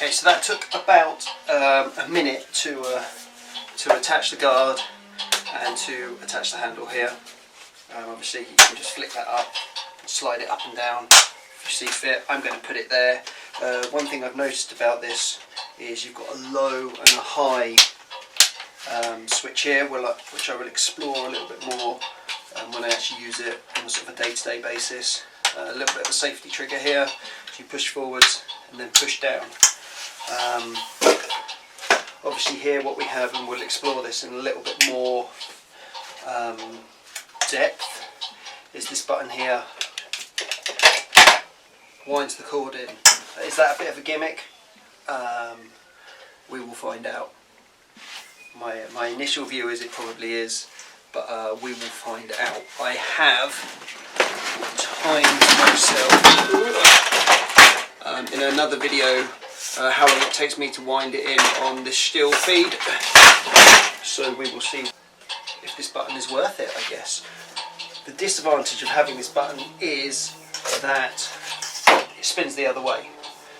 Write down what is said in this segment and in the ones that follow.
Okay, so that took about a minute to attach the guard and to attach the handle here. Obviously you can just flick that up and slide it up and down if you see fit. I'm going to put it there. One thing I've noticed about this is you've got a low and a high switch here, which I will explore a little bit more when I actually use it on a sort of a day-to-day basis. A little bit of a safety trigger here, so you push forwards and then push down. Obviously here what we have, and we'll explore this in a little bit more depth, is this button here winds the cord in. Is that a bit of a gimmick? We will find out. My initial view is it probably is, but we will find out. I have timed myself in another video how long it takes me to wind it in on this still feed, so we will see if this button is worth it, I guess. The disadvantage of having this button is that it spins the other way,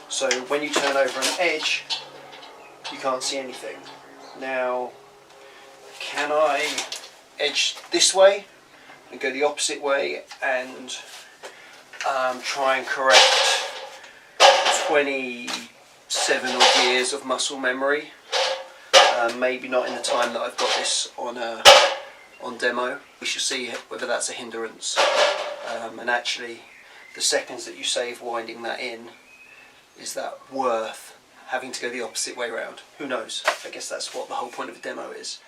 so when you turn over an edge you can't see anything. Now, can I edge this way and go the opposite way and try and correct 27 odd years of muscle memory? Maybe not in the time that I've got this on demo. We shall see whether that's a hindrance. And actually, the seconds that you save winding that in, is that worth having to go the opposite way around? Who knows? I guess that's what the whole point of a demo is.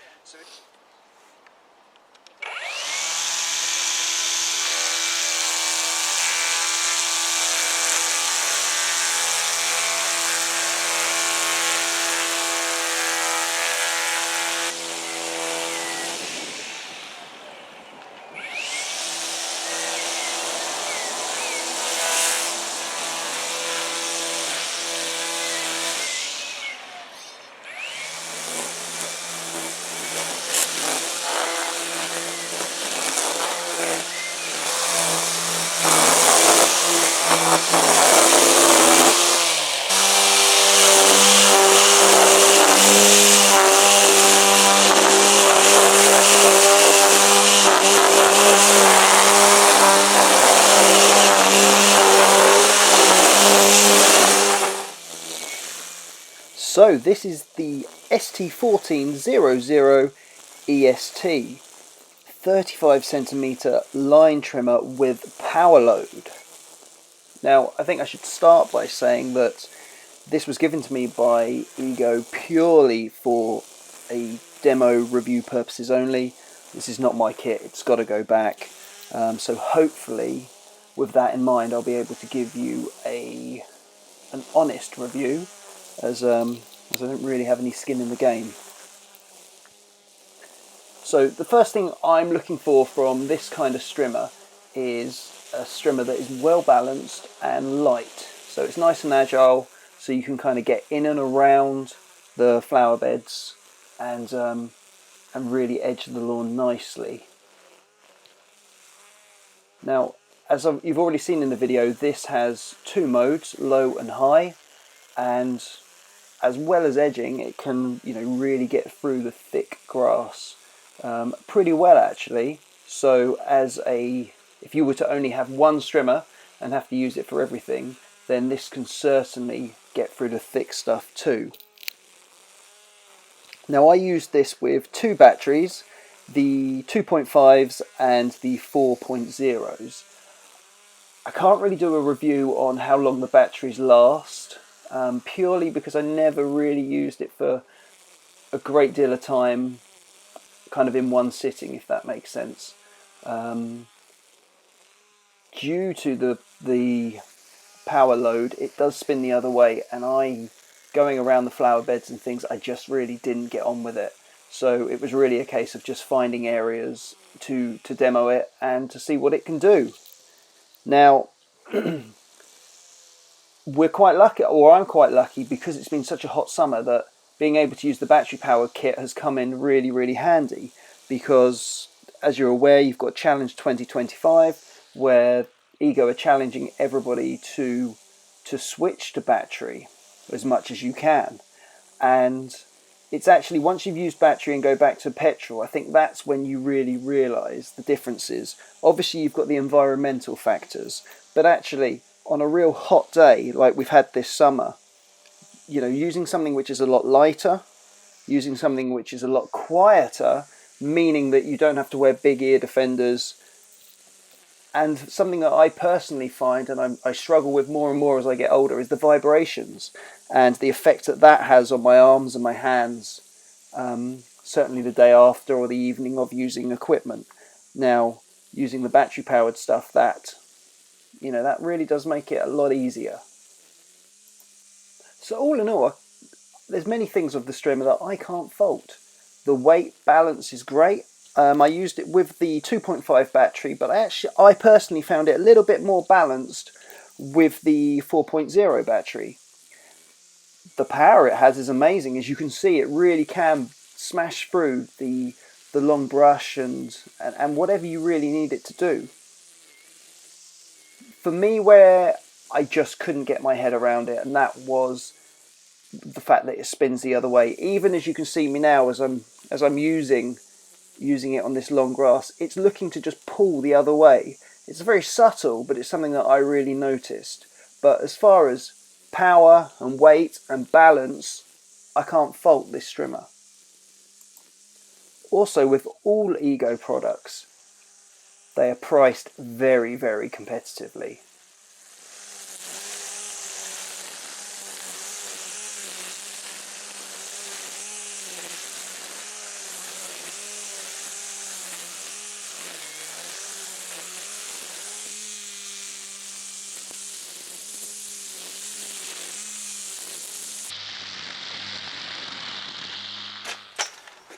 So this is the ST1400EST 35cm line trimmer with power load. Now I think I should start by saying that this was given to me by EGO purely for a demo review purposes only. This is not my kit, it's got to go back. So hopefully with that in mind I'll be able to give you an honest review, as I don't really have any skin in the game. So the first thing I'm looking for from this kind of strimmer is a strimmer that is well balanced and light. So it's nice and agile, so you can kind of get in and around the flower beds and really edge the lawn nicely. Now, as you've already seen in the video, this has two modes, low and high, and as well as edging, it can, really get through the thick grass pretty well actually. So if you were to only have one strimmer and have to use it for everything, then this can certainly get through the thick stuff too. Now I used this with two batteries, the 2.5s and the 4.0s. I can't really do a review on how long the batteries last, purely because I never really used it for a great deal of time, kind of in one sitting, if that makes sense. Due to the power load, it does spin the other way, and going around the flower beds and things, I just really didn't get on with it. So it was really a case of just finding areas to demo it and to see what it can do. Now, we're quite lucky, or I'm quite lucky, because it's been such a hot summer that being able to use the battery powered kit has come in really, really handy, because as you're aware, you've got Challenge 2025 where EGO are challenging everybody to switch to battery. as much as you can. And it's actually, once you've used battery and go back to petrol, I think that's when you really realise the differences. Obviously you've got the environmental factors, but actually on a real hot day like we've had this summer, you know, using something which is a lot lighter, using something which is a lot quieter, meaning that you don't have to wear big ear defenders, and something that I personally find, and I struggle with more and more as I get older, is the vibrations and the effect that that has on my arms and my hands, certainly the day after or the evening of using equipment. Now, using the battery powered stuff, that, you know, that really does make it a lot easier. So all in all, there's many things of the strimmer that I can't fault. The weight balance is great. I used it with the 2.5 battery, but I personally found it a little bit more balanced with the 4.0 battery. The power it has is amazing. As you can see, it really can smash through the long brush and whatever you really need it to do. For me, where I just couldn't get my head around it, and that was the fact that it spins the other way. Even as you can see me now, as I'm using it on this long grass, it's looking to just pull the other way. It's very subtle, but it's something that I really noticed. But as far as power and weight and balance, I can't fault this strimmer. Also, with all EGO products, they are priced very, very competitively.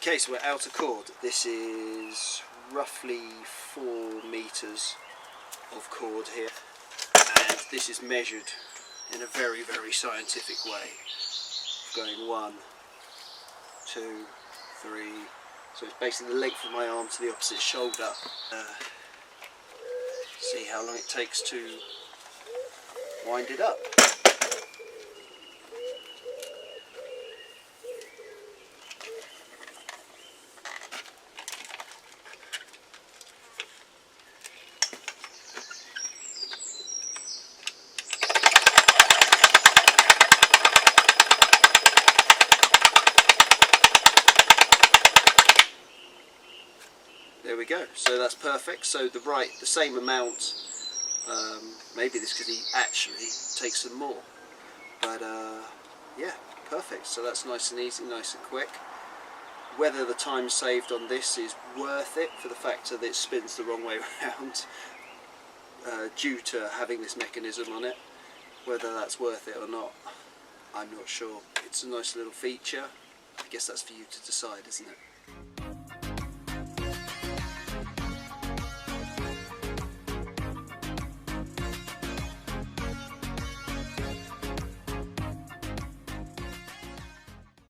Okay, so we're out of cord. This is roughly 4 meters of cord here, and this is measured in a very, very scientific way. Going 1, 2, 3. So it's basically the length of my arm to the opposite shoulder. See how long it takes to wind it up. There we go, so that's perfect. So the same amount, maybe this could actually take some more, but yeah, perfect. So that's nice and easy, nice and quick. Whether the time saved on this is worth it for the fact that it spins the wrong way around due to having this mechanism on it, whether that's worth it or not, I'm not sure. It's a nice little feature. I guess that's for you to decide, isn't it?